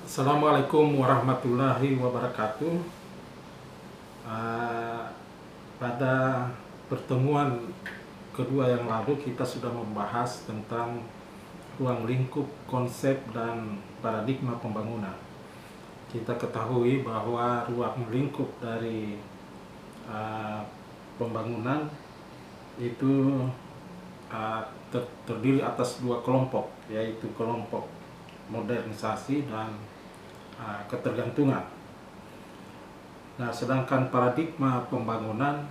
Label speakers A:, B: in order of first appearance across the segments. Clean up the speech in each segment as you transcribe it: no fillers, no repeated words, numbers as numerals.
A: Assalamualaikum warahmatullahi wabarakatuh. Pada pertemuan kedua yang lalu kita sudah membahas tentang ruang lingkup, konsep, dan paradigma pembangunan. Kita ketahui bahwa ruang lingkup dari pembangunan itu terdiri atas dua kelompok, yaitu kelompok modernisasi dan ketergantungan. Nah, sedangkan paradigma pembangunan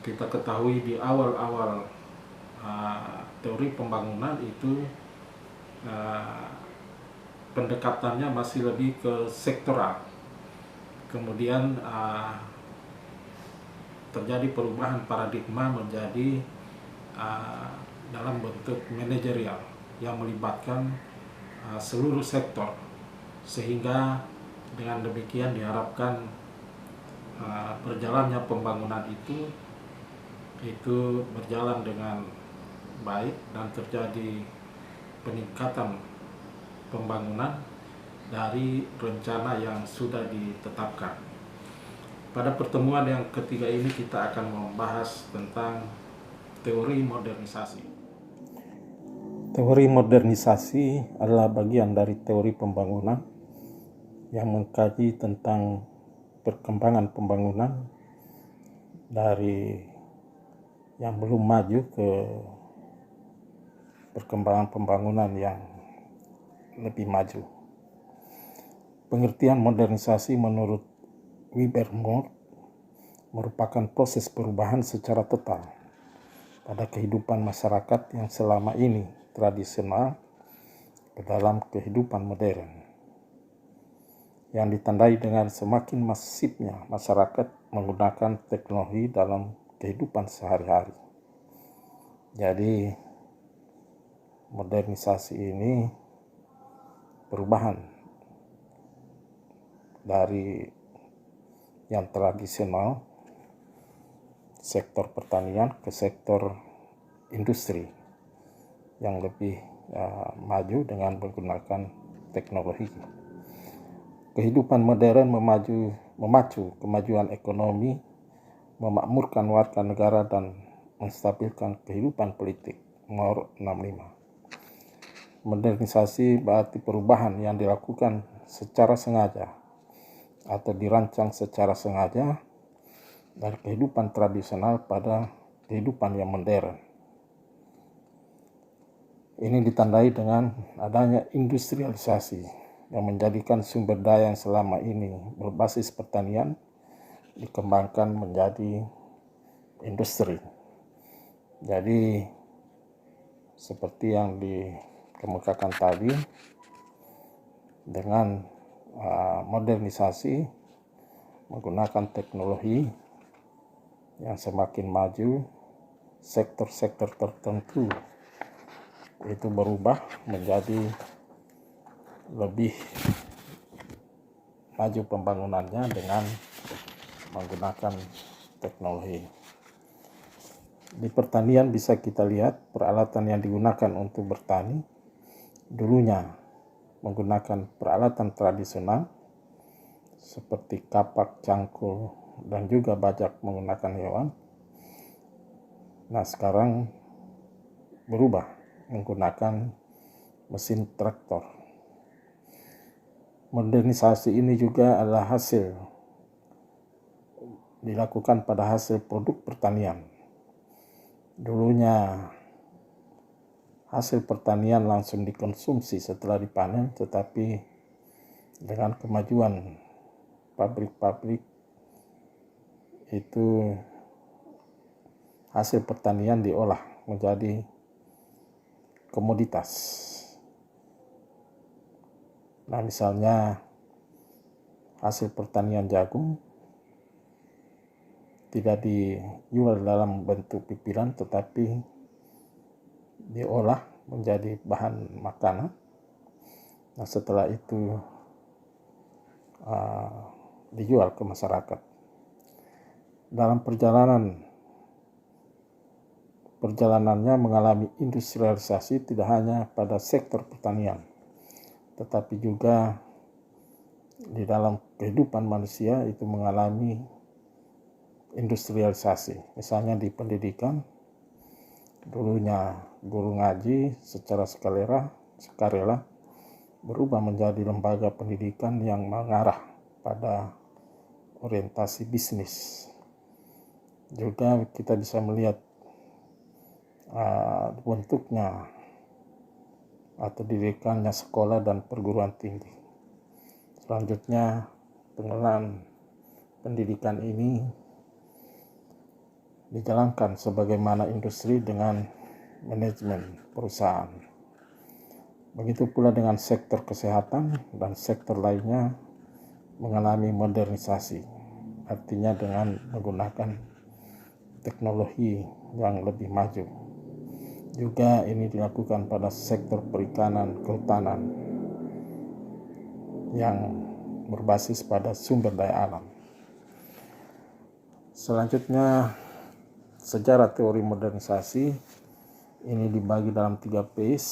A: kita ketahui di awal-awal teori pembangunan itu pendekatannya masih lebih ke sektoral. Kemudian terjadi perubahan paradigma menjadi dalam bentuk manajerial yang melibatkan seluruh sektor, sehingga dengan demikian diharapkan berjalannya pembangunan itu berjalan dengan baik dan terjadi peningkatan pembangunan dari rencana yang sudah ditetapkan. Pada pertemuan yang ketiga ini kita akan membahas tentang teori modernisasi. Teori modernisasi adalah bagian dari teori pembangunan yang mengkaji tentang perkembangan pembangunan dari yang belum maju ke perkembangan pembangunan yang lebih maju. Pengertian modernisasi menurut Wilber-Mohr merupakan proses perubahan secara total pada kehidupan masyarakat yang selama ini tradisional ke dalam kehidupan modern, yang ditandai dengan semakin masifnya masyarakat menggunakan teknologi dalam kehidupan sehari-hari. Jadi modernisasi ini perubahan dari yang tradisional sektor pertanian ke sektor industri yang lebih maju dengan menggunakan teknologi. Kehidupan modern memacu kemajuan ekonomi, memakmurkan warga negara, dan menstabilkan kehidupan politik. Mohr 65. Modernisasi berarti perubahan yang dilakukan secara sengaja atau dirancang secara sengaja dari kehidupan tradisional pada kehidupan yang modern. Ini ditandai dengan adanya industrialisasi yang menjadikan sumber daya yang selama ini berbasis pertanian dikembangkan menjadi industri. Jadi seperti yang dikemukakan tadi, dengan modernisasi menggunakan teknologi yang semakin maju, sektor-sektor tertentu itu berubah menjadi lebih maju pembangunannya dengan menggunakan teknologi. Di pertanian bisa kita lihat peralatan yang digunakan untuk bertani dulunya menggunakan peralatan tradisional seperti kapak, cangkul, dan juga bajak menggunakan hewan. Nah, sekarang berubah menggunakan mesin traktor. Modernisasi ini juga adalah hasil dilakukan pada hasil produk pertanian. Dulunya hasil pertanian langsung dikonsumsi setelah dipanen, tetapi dengan kemajuan pabrik-pabrik itu hasil pertanian diolah menjadi komoditas. Nah, misalnya hasil pertanian jagung tidak dijual dalam bentuk pipiran, tetapi diolah menjadi bahan makanan. Nah, setelah itu dijual ke masyarakat. Dalam perjalanannya mengalami industrialisasi tidak hanya pada sektor pertanian, tetapi juga di dalam kehidupan manusia itu mengalami industrialisasi. Misalnya di pendidikan, dulunya guru ngaji secara sukarela berubah menjadi lembaga pendidikan yang mengarah pada orientasi bisnis. Juga kita bisa melihat bentuknya atau didirikannya sekolah dan perguruan tinggi. Selanjutnya, pengelolaan pendidikan ini dijalankan sebagaimana industri dengan manajemen perusahaan. Begitu pula dengan sektor kesehatan dan sektor lainnya mengalami modernisasi, artinya dengan menggunakan teknologi yang lebih maju. Juga ini dilakukan pada sektor perikanan, kehutanan yang berbasis pada sumber daya alam. Selanjutnya, sejarah teori modernisasi ini dibagi dalam 3 phase.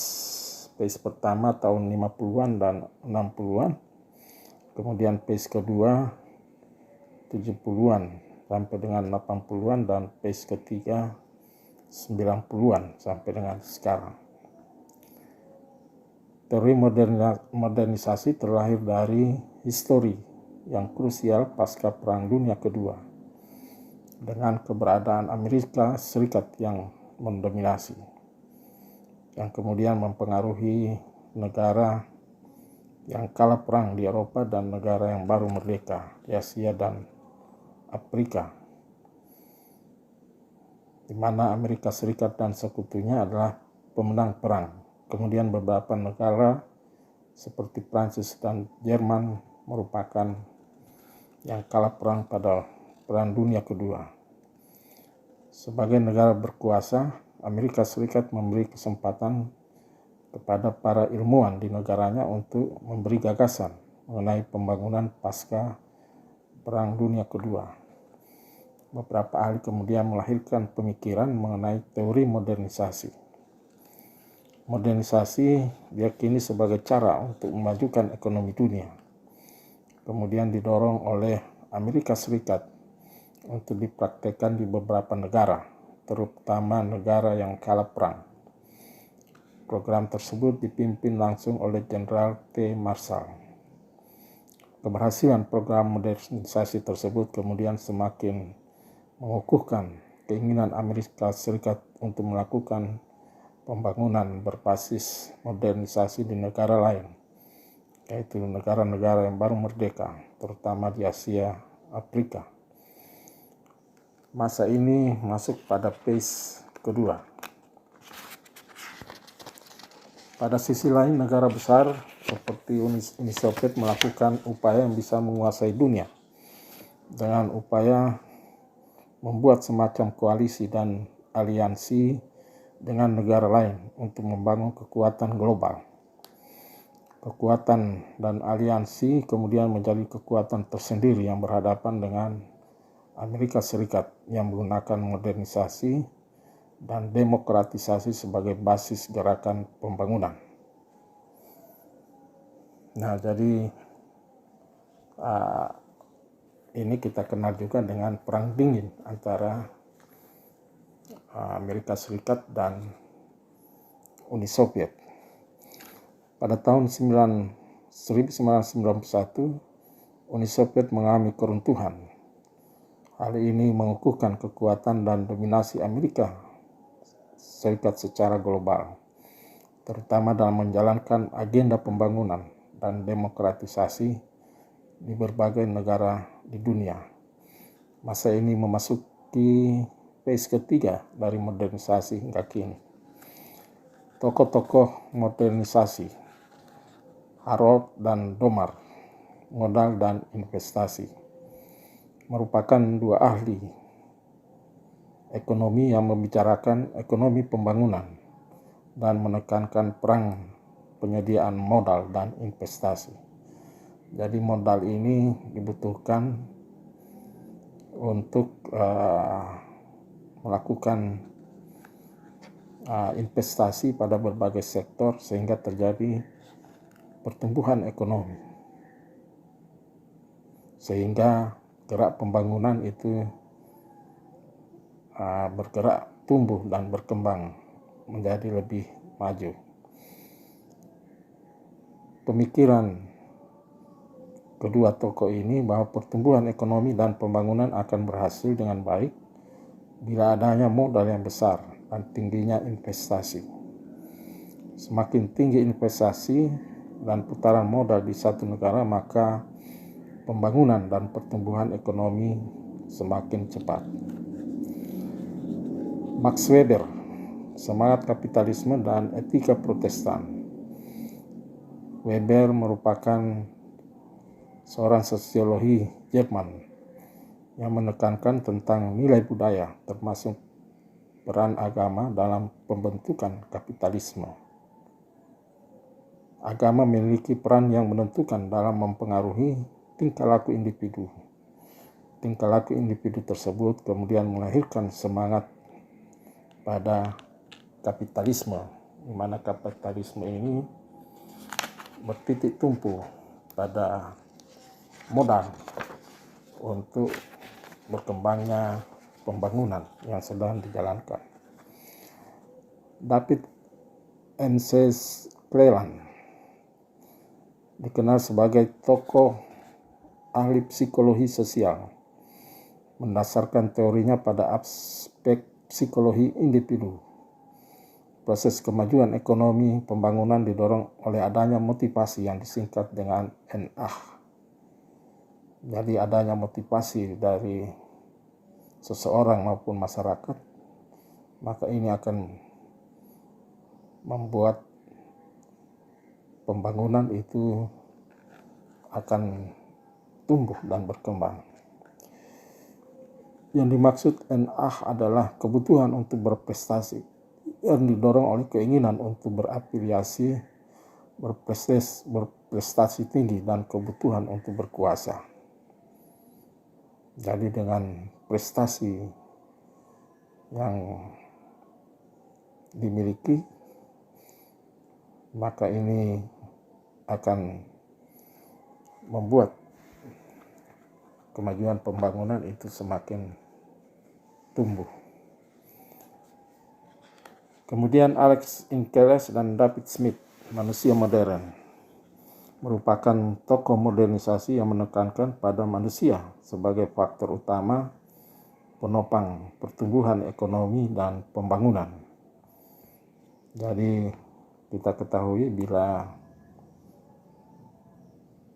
A: Phase pertama tahun 50-an dan 60-an. Kemudian phase kedua 70-an sampai dengan 80-an dan phase ketiga 90-an sampai dengan sekarang. Teori modernisasi terlahir dari histori yang krusial pasca Perang Dunia Kedua dengan keberadaan Amerika Serikat yang mendominasi, yang kemudian mempengaruhi negara yang kalah perang di Eropa dan negara yang baru merdeka di Asia dan Afrika, di mana Amerika Serikat dan sekutunya adalah pemenang perang. Kemudian beberapa negara seperti Prancis dan Jerman merupakan yang kalah perang pada Perang Dunia Kedua. Sebagai negara berkuasa, Amerika Serikat memberi kesempatan kepada para ilmuwan di negaranya untuk memberi gagasan mengenai pembangunan pasca Perang Dunia Kedua. Beberapa ahli kemudian melahirkan pemikiran mengenai teori modernisasi. Modernisasi diyakini sebagai cara untuk memajukan ekonomi dunia. Kemudian didorong oleh Amerika Serikat untuk dipraktekkan di beberapa negara, terutama negara yang kalah perang. Program tersebut dipimpin langsung oleh Jenderal T. Marshall. Keberhasilan program modernisasi tersebut kemudian semakin mengukuhkan keinginan Amerika Serikat untuk melakukan pembangunan berbasis modernisasi di negara lain, yaitu negara-negara yang baru merdeka, terutama di Asia, Afrika. Masa ini masuk pada phase kedua. Pada sisi lain, negara besar seperti Uni Soviet melakukan upaya yang bisa menguasai dunia dengan upaya membuat semacam koalisi dan aliansi dengan negara lain untuk membangun kekuatan global. Kekuatan dan aliansi kemudian menjadi kekuatan tersendiri yang berhadapan dengan Amerika Serikat yang menggunakan modernisasi dan demokratisasi sebagai basis gerakan pembangunan. Nah, jadi ini kita kenal juga dengan Perang Dingin antara Amerika Serikat dan Uni Soviet. Pada tahun 1991, Uni Soviet mengalami keruntuhan. Hal ini mengukuhkan kekuatan dan dominasi Amerika Serikat secara global, terutama dalam menjalankan agenda pembangunan dan demokratisasi di berbagai negara di dunia. Masa ini memasuki phase ketiga dari modernisasi hingga kini. Tokoh-tokoh modernisasi, Harold dan Domar, modal dan investasi, merupakan dua ahli ekonomi yang membicarakan ekonomi pembangunan dan menekankan peran penyediaan modal dan investasi. Jadi modal ini dibutuhkan untuk melakukan investasi pada berbagai sektor sehingga terjadi pertumbuhan ekonomi. sehingga gerak pembangunan itu bergerak, tumbuh dan berkembang menjadi lebih maju. Pemikiran kedua tokoh ini bahwa pertumbuhan ekonomi dan pembangunan akan berhasil dengan baik bila adanya modal yang besar dan tingginya investasi. Semakin tinggi investasi dan putaran modal di satu negara, maka pembangunan dan pertumbuhan ekonomi semakin cepat. Max Weber, Semangat Kapitalisme dan Etika Protestan. Weber merupakan seorang sosiologi Jerman yang menekankan tentang nilai budaya, termasuk peran agama dalam pembentukan kapitalisme. Agama memiliki peran yang menentukan dalam mempengaruhi tingkah laku individu. Tingkah laku individu tersebut kemudian melahirkan semangat pada kapitalisme, di mana kapitalisme ini bertitik tumpu pada modal untuk berkembangnya pembangunan yang sedang dijalankan. David Cleland dikenal sebagai tokoh ahli psikologi sosial, mendasarkan teorinya pada aspek psikologi individu. Proses kemajuan ekonomi pembangunan didorong oleh adanya motivasi yang disingkat dengan NA. Jadi adanya motivasi dari seseorang maupun masyarakat, maka ini akan membuat pembangunan itu akan tumbuh dan berkembang. Yang dimaksud NA adalah kebutuhan untuk berprestasi yang didorong oleh keinginan untuk berafiliasi, berprestasi tinggi, dan kebutuhan untuk berkuasa. Jadi dengan prestasi yang dimiliki, maka ini akan membuat kemajuan pembangunan itu semakin tumbuh. Kemudian Alex Inkeles dan David Smith, Manusia Modern, merupakan tokoh modernisasi yang menekankan pada manusia sebagai faktor utama penopang pertumbuhan ekonomi dan pembangunan. Jadi kita ketahui bila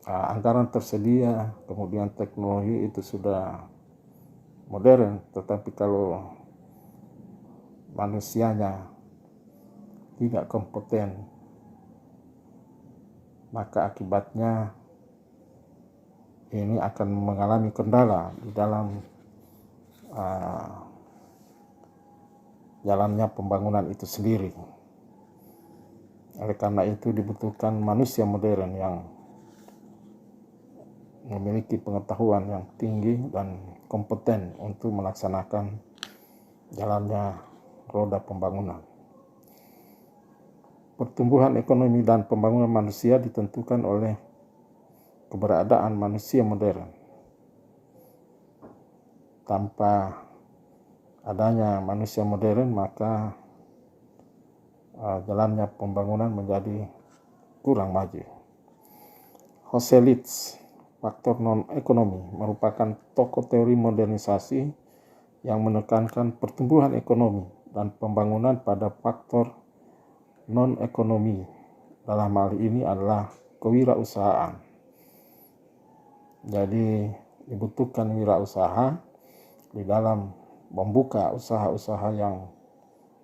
A: anggaran tersedia, kemudian teknologi itu sudah modern, tetapi kalau manusianya tidak kompeten, maka akibatnya ini akan mengalami kendala di dalam jalannya pembangunan itu sendiri. Oleh karena itu dibutuhkan manusia modern yang memiliki pengetahuan yang tinggi dan kompeten untuk melaksanakan jalannya roda pembangunan. Pertumbuhan ekonomi dan pembangunan manusia ditentukan oleh keberadaan manusia modern. Tanpa adanya manusia modern, maka jalannya pembangunan menjadi kurang maju. Jose Litz, Faktor Non-Ekonomi, merupakan tokoh teori modernisasi yang menekankan pertumbuhan ekonomi dan pembangunan pada faktor non-ekonomi. Dalam hal ini adalah kewirausahaan. Jadi dibutuhkan wirausaha di dalam membuka usaha-usaha yang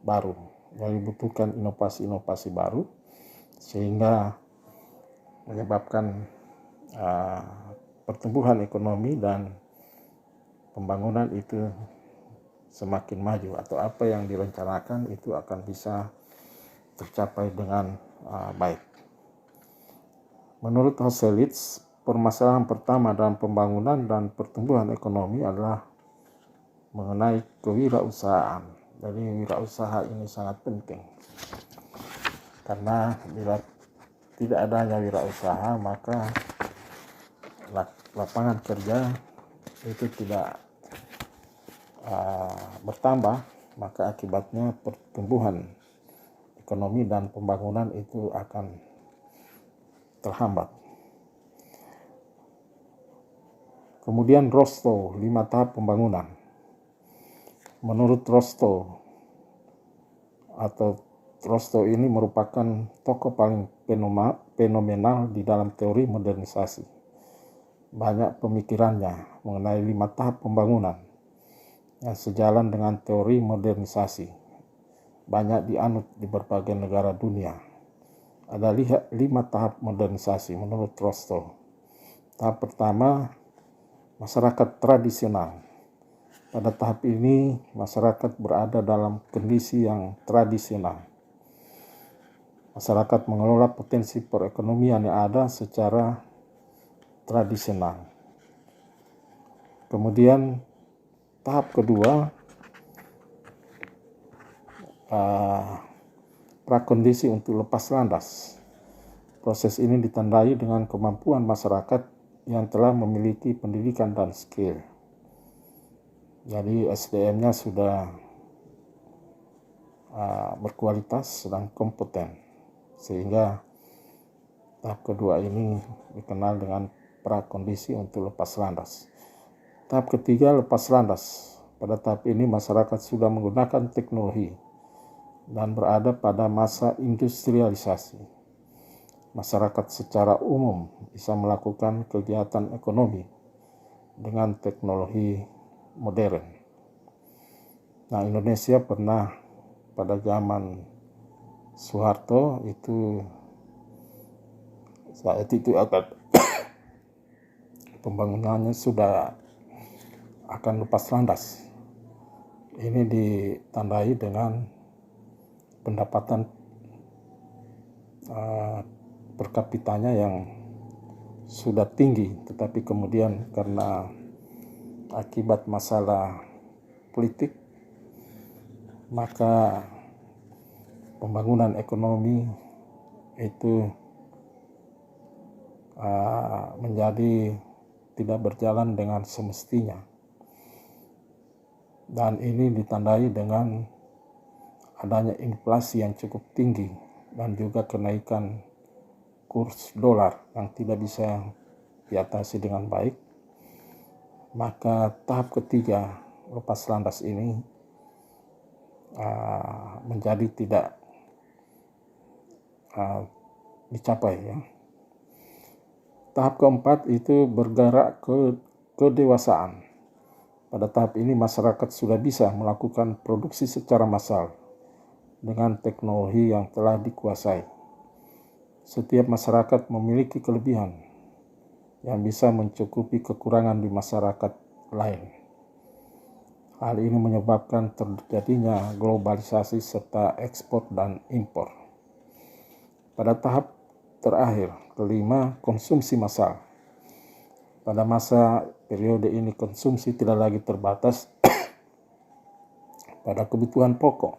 A: baru. Jadi dibutuhkan inovasi-inovasi baru sehingga menyebabkan pertumbuhan ekonomi dan pembangunan itu semakin maju, atau apa yang direncanakan itu akan bisa tercapai dengan baik. Menurut Jose Litz, permasalahan pertama dalam pembangunan dan pertumbuhan ekonomi adalah mengenai kewirausahaan. Jadi wirausaha ini sangat penting, karena bila tidak adanya wirausaha, maka lapangan kerja itu tidak bertambah, maka akibatnya pertumbuhan ekonomi dan pembangunan itu akan terhambat. Kemudian Rostow, 5 tahap pembangunan. Menurut Rostow ini merupakan tokoh paling fenomenal di dalam teori modernisasi. Banyak pemikirannya mengenai 5 tahap pembangunan yang sejalan dengan teori modernisasi. Banyak dianut di berbagai negara dunia. Ada 5 tahap modernisasi menurut Rostow. Tahap pertama, masyarakat tradisional. Pada tahap ini, masyarakat berada dalam kondisi yang tradisional. Masyarakat mengelola potensi perekonomian yang ada secara tradisional. Kemudian, tahap kedua, prakondisi untuk lepas landas. Proses ini ditandai dengan kemampuan masyarakat yang telah memiliki pendidikan dan skill. Jadi SDM-nya sudah berkualitas dan kompeten, sehingga tahap kedua ini dikenal dengan prakondisi untuk lepas landas. Tahap ketiga, lepas landas. Pada tahap ini masyarakat sudah menggunakan teknologi dan berada pada masa industrialisasi. Masyarakat secara umum bisa melakukan kegiatan ekonomi dengan teknologi modern. Nah, Indonesia pernah pada zaman Soeharto itu saat itu akan pembangunannya sudah akan lepas landas. Ini ditandai dengan pendapatan per kapitanya yang sudah tinggi, tetapi kemudian karena akibat masalah politik, maka pembangunan ekonomi itu menjadi tidak berjalan dengan semestinya. Dan ini ditandai dengan adanya inflasi yang cukup tinggi dan juga kenaikan kurs dolar yang tidak bisa diatasi dengan baik. Maka tahap ketiga lepas landas ini menjadi tidak dicapai ya. Tahap keempat itu bergerak ke kedewasaan. Pada tahap ini masyarakat sudah bisa melakukan produksi secara massal dengan teknologi yang telah dikuasai. Setiap masyarakat memiliki kelebihan yang bisa mencukupi kekurangan di masyarakat lain. Hal ini menyebabkan terjadinya globalisasi serta ekspor dan impor. Pada tahap terakhir, kelima, konsumsi massal. Pada masa periode ini konsumsi tidak lagi terbatas pada kebutuhan pokok,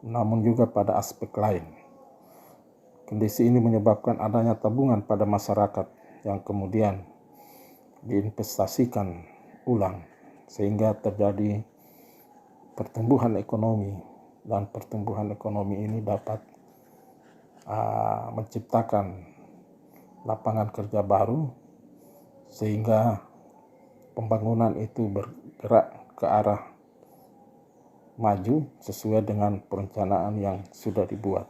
A: namun juga pada aspek lain. Kondisi ini menyebabkan adanya tabungan pada masyarakat yang kemudian diinvestasikan ulang, sehingga terjadi pertumbuhan ekonomi, dan pertumbuhan ekonomi ini dapat menciptakan lapangan kerja baru, sehingga pembangunan itu bergerak ke arah maju sesuai dengan perencanaan yang sudah dibuat.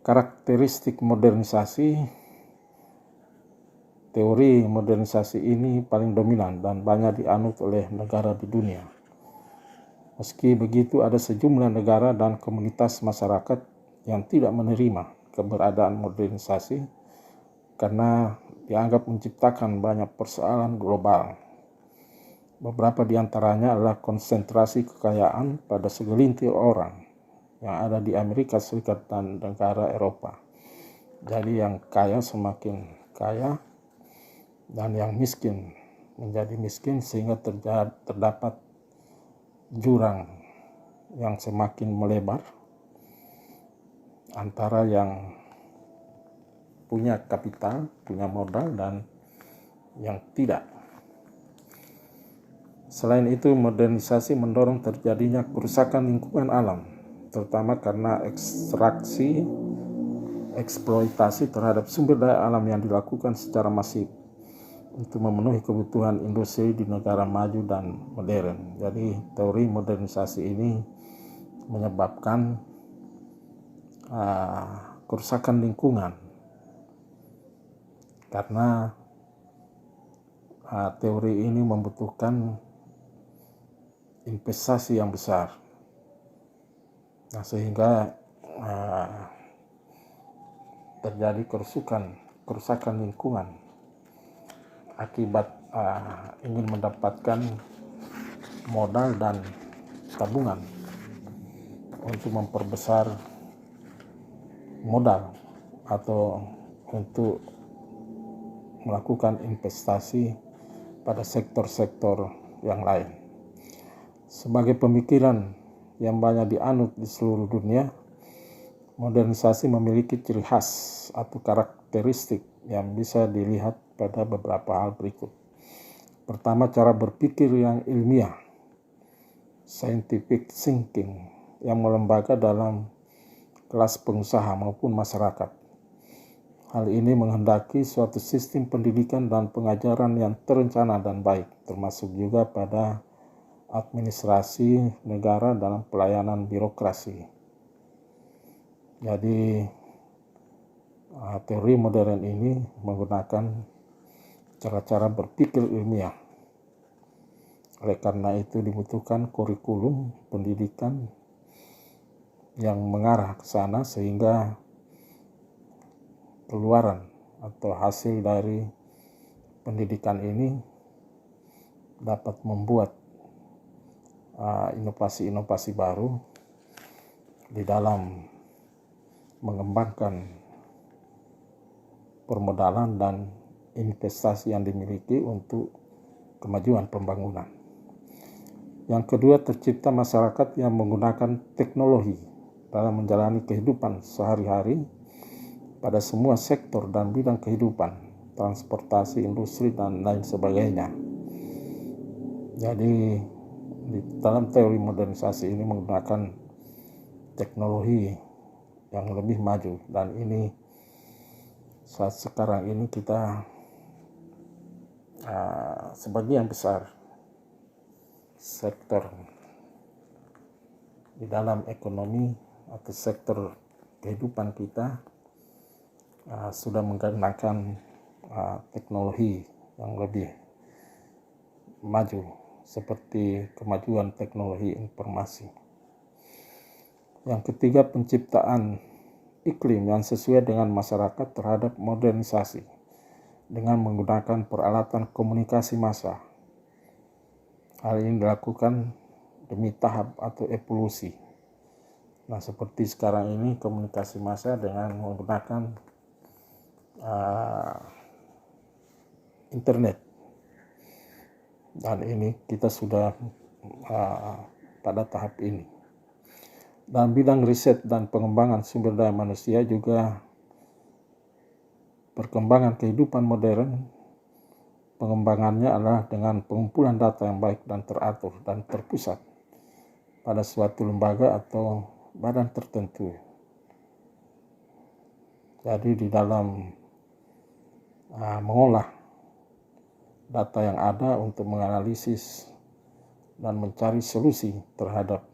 A: Karakteristik modernisasi, teori modernisasi ini paling dominan dan banyak dianut oleh negara di dunia. Meski begitu, ada sejumlah negara dan komunitas masyarakat yang tidak menerima keberadaan modernisasi karena dianggap menciptakan banyak persoalan global. Beberapa di antaranya adalah konsentrasi kekayaan pada segelintir orang yang ada di Amerika Serikat dan negara Eropa. Jadi yang kaya semakin kaya dan yang miskin menjadi miskin, sehingga terdapat jurang yang semakin melebar antara yang punya kapital, punya modal, dan yang tidak. Selain itu, modernisasi mendorong terjadinya kerusakan lingkungan alam, terutama karena eksploitasi terhadap sumber daya alam yang dilakukan secara masif untuk memenuhi kebutuhan industri di negara maju dan modern. Jadi teori modernisasi ini menyebabkan kerusakan lingkungan karena teori ini membutuhkan investasi yang besar. Nah, sehingga terjadi kerusakan lingkungan akibat ingin mendapatkan modal dan tabungan untuk memperbesar modal atau untuk melakukan investasi pada sektor-sektor yang lain. Sebagai pemikiran yang banyak dianut di seluruh dunia, modernisasi memiliki ciri khas atau karakteristik yang bisa dilihat pada beberapa hal berikut. Pertama, cara berpikir yang ilmiah, scientific thinking, yang melembaga dalam kelas pengusaha maupun masyarakat. Hal ini menghendaki suatu sistem pendidikan dan pengajaran yang terencana dan baik, termasuk juga pada administrasi negara dalam pelayanan birokrasi. Jadi teori modern ini menggunakan cara-cara berpikir ilmiah. Oleh karena itu dibutuhkan kurikulum pendidikan yang mengarah ke sana sehingga keluaran atau hasil dari pendidikan ini dapat membuat inovasi-inovasi baru di dalam mengembangkan permodalan dan investasi yang dimiliki untuk kemajuan pembangunan. Yang kedua, tercipta masyarakat yang menggunakan teknologi dalam menjalani kehidupan sehari-hari pada semua sektor dan bidang kehidupan, transportasi, industri, dan lain sebagainya. Jadi di dalam teori modernisasi ini menggunakan teknologi yang lebih maju, dan ini saat sekarang ini kita sebagian besar sektor di dalam ekonomi atau sektor kehidupan kita sudah menggunakan teknologi yang lebih maju seperti kemajuan teknologi informasi. Yang ketiga, penciptaan iklim yang sesuai dengan masyarakat terhadap modernisasi dengan menggunakan peralatan komunikasi massa. Hal ini dilakukan demi tahap atau evolusi. Nah, seperti sekarang ini komunikasi massa dengan menggunakan internet, dan ini kita sudah pada tahap ini. Dalam bidang riset dan pengembangan sumber daya manusia juga perkembangan kehidupan modern, pengembangannya adalah dengan pengumpulan data yang baik dan teratur dan terpusat pada suatu lembaga atau badan tertentu. Jadi di dalam mengolah data yang ada untuk menganalisis dan mencari solusi terhadap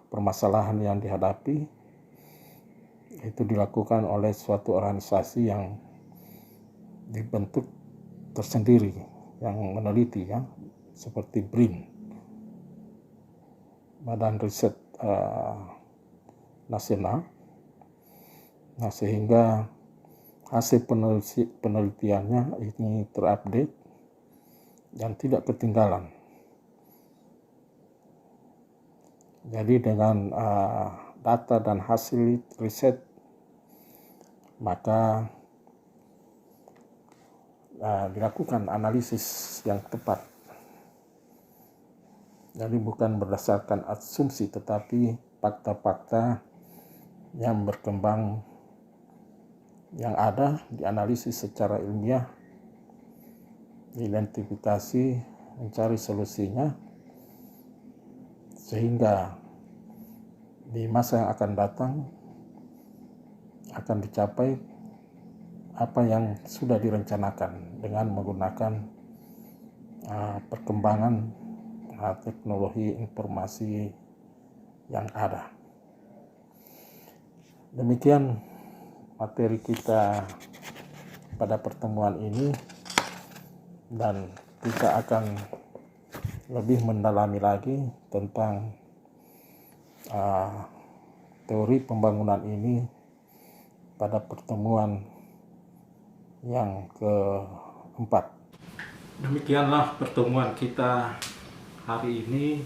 A: permasalahan yang dihadapi, itu dilakukan oleh suatu organisasi yang dibentuk tersendiri yang meneliti, ya, seperti BRIN, Badan Riset Nasional. Nah, sehingga hasil penelitiannya ini terupdate dan tidak ketinggalan. Jadi dengan data dan hasil riset, maka dilakukan analisis yang tepat. Jadi bukan berdasarkan asumsi, tetapi fakta-fakta yang berkembang yang ada, dianalisis secara ilmiah, diidentifikasi, mencari solusinya, sehingga di masa yang akan datang akan dicapai apa yang sudah direncanakan dengan menggunakan perkembangan teknologi informasi yang ada. Demikian materi kita pada pertemuan ini, dan kita akan lebih mendalami lagi tentang teori pembangunan ini pada pertemuan yang keempat. Demikianlah pertemuan kita hari ini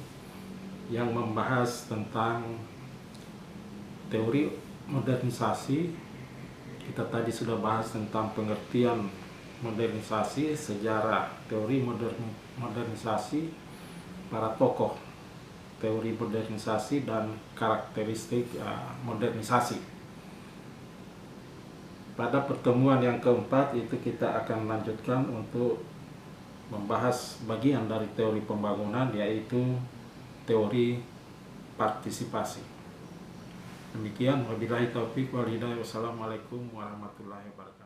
A: yang membahas tentang teori modernisasi. Kita tadi sudah bahas tentang pengertian modernisasi, sejarah teori modernisasi, para tokoh teori modernisasi, dan karakteristik modernisasi. Pada pertemuan yang keempat itu kita akan lanjutkan untuk membahas bagian dari teori pembangunan, yaitu teori partisipasi. Demikian, wabillahi taufiq wal hidayah. Wassalamualaikum warahmatullahi wabarakatuh.